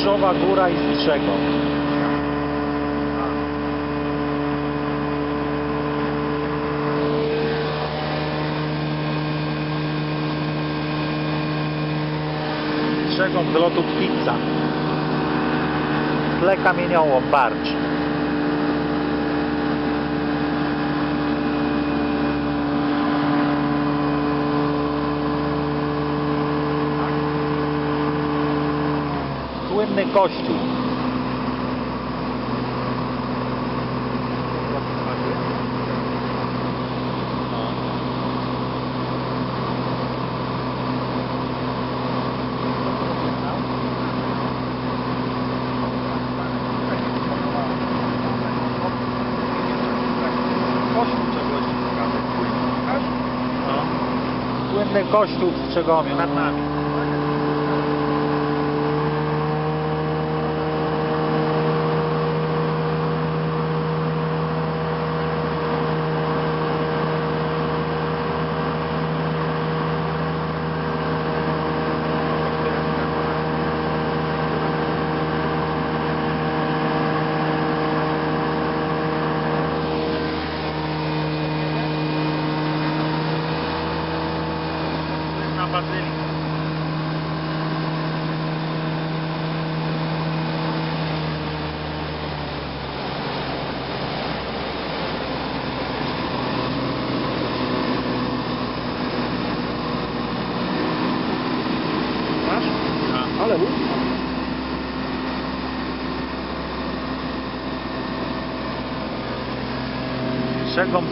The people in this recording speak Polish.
Drzeżowa Góra i Strzegom. Strzegom z lotu Pizza. W tle kamieniołom Barcz. Słynny kościół. Słynny kościół w Strzegomiu nad nami. Bazylika. Masz? Ja. Ale mów. Strzegom